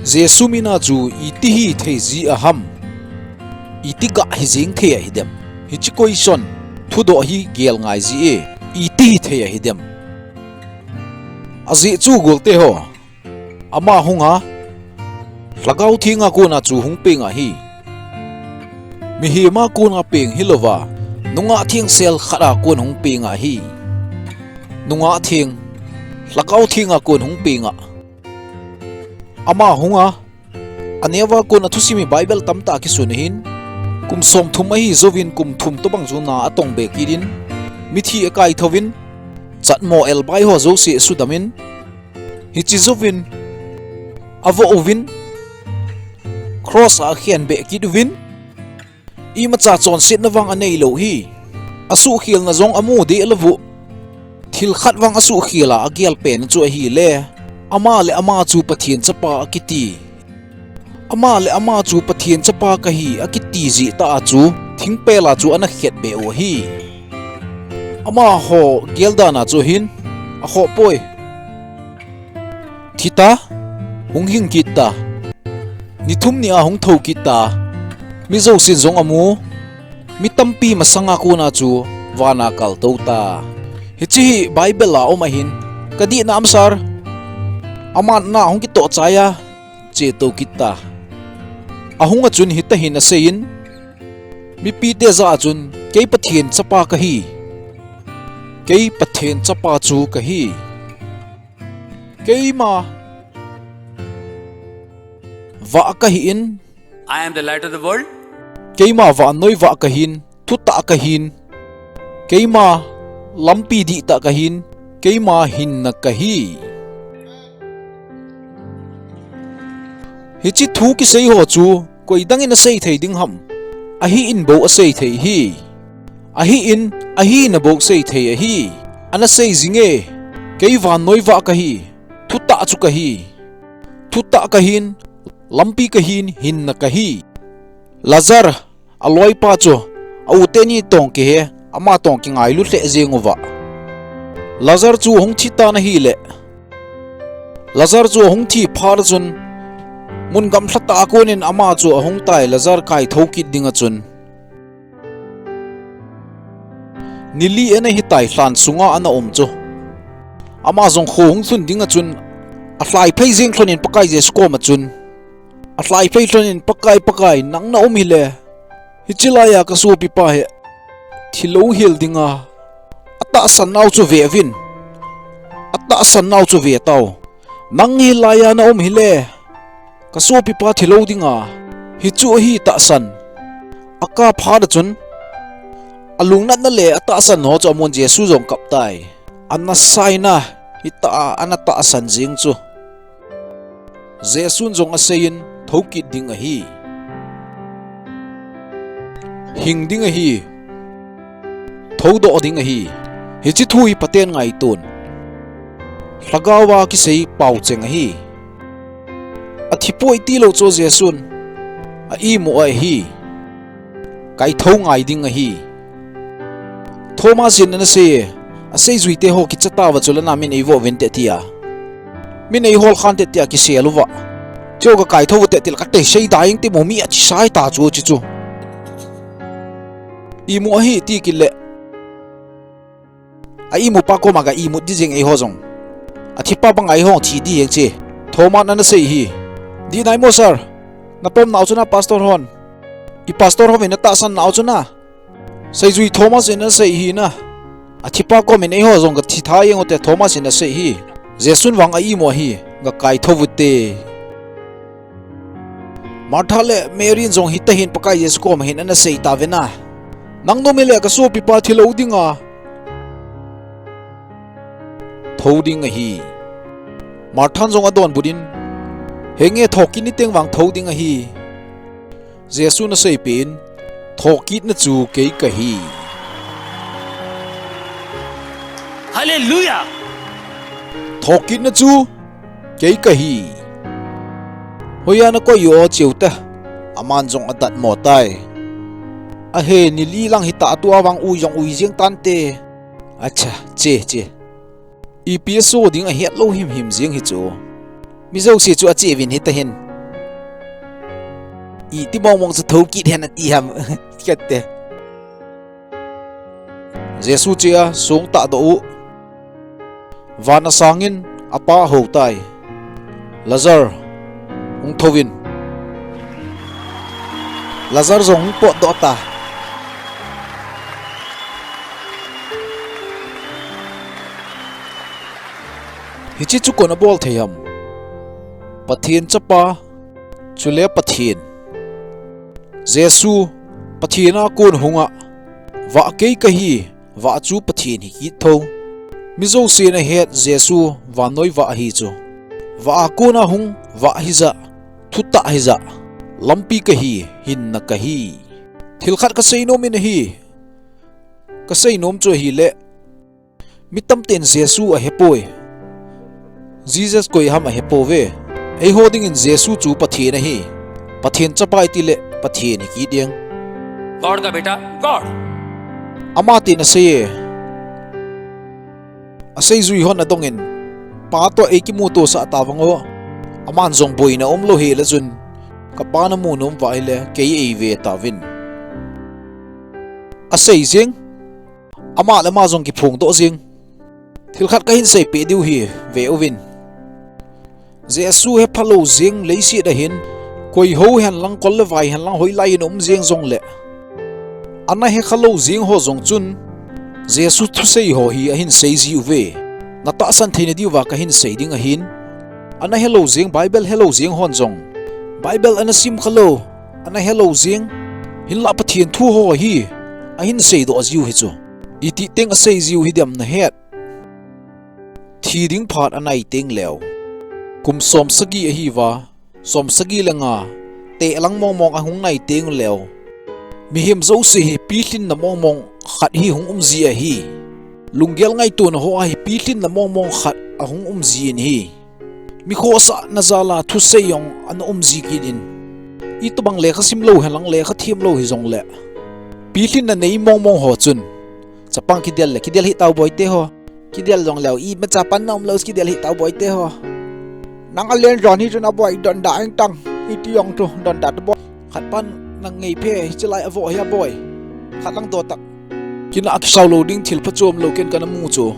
Jesu mina chu iti hi thei zi aham iti ga hi jing thei hi dem hi chikoi son thudo hi gel ngai zi e iti hi thei hi dem azi chu golte ho ama hunga lagau thinga ko na chu hung penga hi mi hi ma ko na peng hilova nunga thing sel khara ko hung penga hi nunga thing lagau thinga ko hung penga ama hunga anewa ko na thusimi bible tamta ki sunehin kum som thum hi zovin kum thum to bang juna atong be kirin mithi ekai thovin chatmo el bai ho zo se sudamin hi chi zovin avo ovin cross a khian be kidwin i ma cha chon sit na wang anei lo hi asu khil na zong amu de lavu thil khat wang asu khila agial pen chu hi le ama le ama chu pathian chapa akiti ama le ama chu pathian chapa ka hi akiti ji ta chu thingpela chu ana khet be o hi ama ho geldana chu hin a kho poi thita hung hing kita ni thum ni a hung tho kita mi zo sin zong amu mi tampi masanga ko na chu wana kal to ta hi chi bible la oma hin kadi na amsar aman na hung ki to chaya che to kita ahunga chun hita hin asein mi pi te za chun kei pathian chapa ka hi kei pathian chapa chu ka hi kei ma va ka hi in I am the light of the world. kei ma va noi va ka hin thu ta ka hin kei ma lampi di ta ka hin kei ma hin na ka hi hi chi thu ki sei ho chu koi dang in a sei thei ding ham a hi in bo a sei thei hi a hi na bo sei thei a hi ana sei zinge kei van noi va ka hi thu ta chu ka hi thu ta ka hin lampi ka hin na ka hi lazar aloi pa chu au te ni tong ke he ama tong ki ngai lu hle zengova lazar chu hong thi ta na hi le lazar chu hong thi phar chun mun gam thlata konin ama chu ahong tai lazar kai thokit dinga chun nili ena hi tai hlan sunga ana om chu ama zong kho hung thun dinga chun a hlai phei jeng thlonin pakai je sko ma chun a hlai phei thlonin pakai nang na om hi le hi chilaya ka su pi pa he thilo hil dinga ata san nau chu ve vin ata san nau chu ve tau nang hi laya na om hi le kaso pipa thilo dinga hi chu hi ta san aka phada chun alung nat na le ata san ho cho mon jesu jong kap tai anna saina hi ta ana ta san jing chu jesu jong a sein thoki dinga hi hing dinga hi thodo dinga hi chi thu hi paten ngai ton lagawa ki sei pau cheng hi athipoi ti lo cho jesun a i mo a hi kai tho ngai ding a hi thomas in na se a sei zui te ho ki chata wa chulana min ei vo vente tia min ei hol khan te tia ki se luwa cho ka kai tho te til ka te sei daing te mo mi a chi sai ta chu chi chu i mo hi ti ki le a i mo pa ko ma ga i mo di jeng ei ho jong athipa bangai ho thi di yeng che thomas na se hi di nai mo sir na pom nau chuna pastor hon I pastor ho min ta san nau chuna sei zui thomas in sei hi na athipa ko min ei ho zong ga thi tha yeng te thomas in sei hi jesun wang ai mo hi ga kai thovute martha le mary zong hi ta hin pakai yesu ko ma hin ana sei ta vena nang no mele ka so pi pa thilo dinga thoding hi marthan zong adon budin henge thokin ni teng wang thoding a hi jesu na sei pin thokit na chu ke ka hi Hallelujah. thokit na chu ke ka hi hoya na ko yo cheuta aman jong adat mo tai a he ni li lang hi ta tu awang u yong u jing tan te acha che EPSO ding a hiat lo him jing hi chu mi zo si chu a che vin hi ta hin i ti mong mong sa thâu kít hen at iham kete Jesu chia sung ta do vana sangin apa ho tai Lazar ung thovin Lazar zong po do ta hichi chu kona bol theyam pathin chapa chule pathin Jesu pathina kun hunga wa ke kahi wa chu pathin hi ki tho mizo se na het Jesu wa noi wa hi chu wa kuna hung wa hi za thuta hi za lampi kahi hin na kahi thil khat ka sei nom in hi ka sei nom chu hi le mitam ten Jesu a hepoi Jesus koi ham a hepo ve ei holding in Jesu chu pathin hi pathin chapai ti le pathin hi ki ding God का बेटा God amati na say asay zui hon na dongin pato ekimuto sa atawango aman zong boy na omlo hela jun kapana mo nom vaile kay ve tawin asay zing ama lama zong ki phung do zing thilkhat ka hin say pe diu hi ve ovin Jesu he phalo zing leisi da hin koi ho han lang kol le vai han lang hoi lai nom zing zong le ana he khalo zing ho zong chun Jesu thu sei ho hi a hin sei ji ve na ta san theine diwa ka hin sei ding a hin ana hello zing Bible hello zing hon zong Bible ana sim khalo ana hello zing hin la pathian thu ho hi a hin sei do aziu hi chu iti teng a sei jiu hi dam na het thi ding phat anai teng lew kum som sagi a hi wa som sagi lenga te lang mong mong a hung nai teng lew mi him zo se hi pilin na mong mong khat hi hung umzi a hi lunggel ngai tu na ho a hi pilin na mong mong khat a hung umzi in hi mi kho sa na zala thu se yong an umzi kidin i to bang le kha sim lo halang le kha thim lo hi zong le pilin na nei mong mong ho chun chapang kidel hi taw boy te ho kidel zong lew i ma chapan nom lo kidel hi taw boy te ho nang alen ron hi chuna boy don da ang tang i ti yong tu don da boy khat pan nang ngei phe chalai avo ya boy khatlang do tak kina ak saw loading thil phachom loken kana mu chu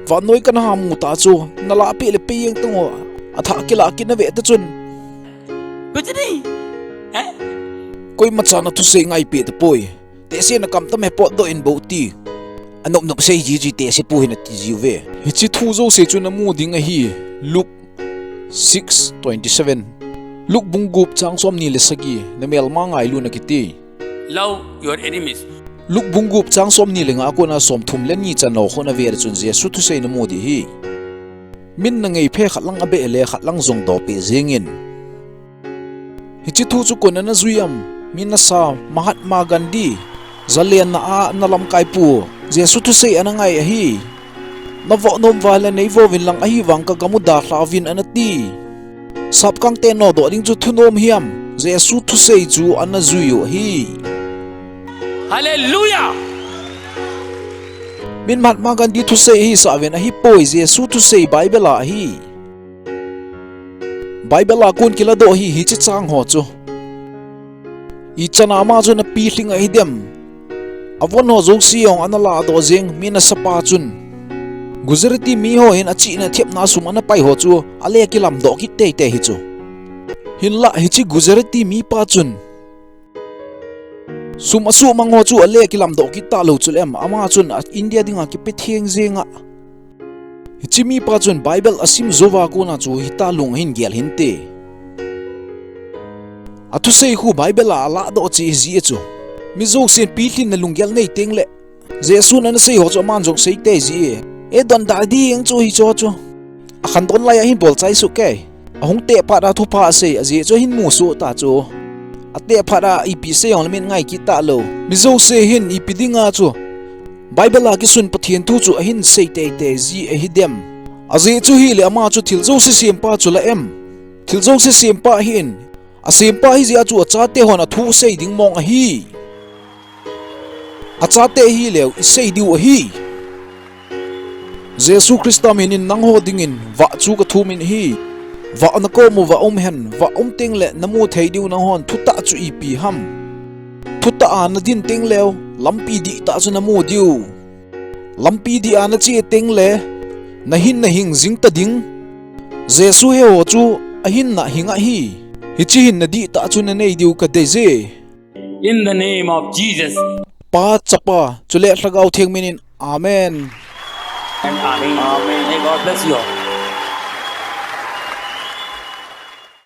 wa noi kana ha mu ta chu nala pe le pe yeng tungo atha kila kina ve ta chun कुछ नहीं है koi macha na thu se ngai pe ta poi te se na kam ta me pot do in bo ti anop nop sei ji te se pu hin ti ji ve hi chi thu zo se chu na mu ding a hi Luke 6:27 Luke bungup chang som ni le sagi na mel ma ngai lu na kiti love your enemies Luke bungup chang som ni le nga ko na som thum len ni cha no khona ver chun je su thu sei na mu di hi min na ngei phe khatlang abe le khatlang zong do pe zengin hi chi thu chu ko na zuyam min na sa Mahatma Gandhi zalian na a na lam kai pu je su thu sei ana ngai a hi na vo nom wala nei vo vin lang a hi wang ka gamu da hlavin anati sap kang te no do ding chu thu nom hiam je su thu sei chu ana zuyo hi hallelujah min Mahatma Gandhi thu sei hi sa ven a hi poi je su thu sei Bible a hi Bible a kun kila do hi chi chang ho chu i chana ma chu na pi hling a hi dem avon ho zong si yong anala do jeng min a sapa chun Gujarati mi ho hin achi na thep na sum ana pai ho chu ale kilam do ki te te hi chu hin la hi chi Gujarati mi pa chun sum asu mang ho chu ale kilam do ki ta lo chulem ama chun India dinga ki pe thieng zenga hi chi mi pa chun Bible asim zowa ko na chu hi ta lung hin gel hin te atu sei hu Bible ala do chi ji chu mi zo sen pi thin na lunggel nei teng le Jesu na sei ho chu man jong sei te ji e don da di eng chu hi cho chu a khan don lai a hin bol chai su ke a hung te pa da thu pa sei a ji chu hin mu su ta chu a te pha da i pi se yong min ngai ki ta lo mi zo se hin i pi dinga chu Bible a ki sun pathian thu chu a hin sei te te ji a hi dem a ji chu hi le ama chu thil zo se sem pa chu la em thil zo se sem pa hin a sem pa hi ji a chu a cha te hon a thu sei ding mong a hi a cha te hi le i sei diu a hi Jesu Christa minin nang ho dingin wa chu ka thu min hi wa na ko mu wa hen wa teng le namu thei diu na hon thu ta chu ipi ham thuta an din teng leo lampi di ta chu na mu diu lampi di an chi teng le na hing jing ta ding jesu he ho chu a hin na hinga hi hi chi hin na di ta chu na nei diu ka de je In the name of Jesus. pa chapa chule hlagau theng minin amen And Amen. Amen. May God bless you all.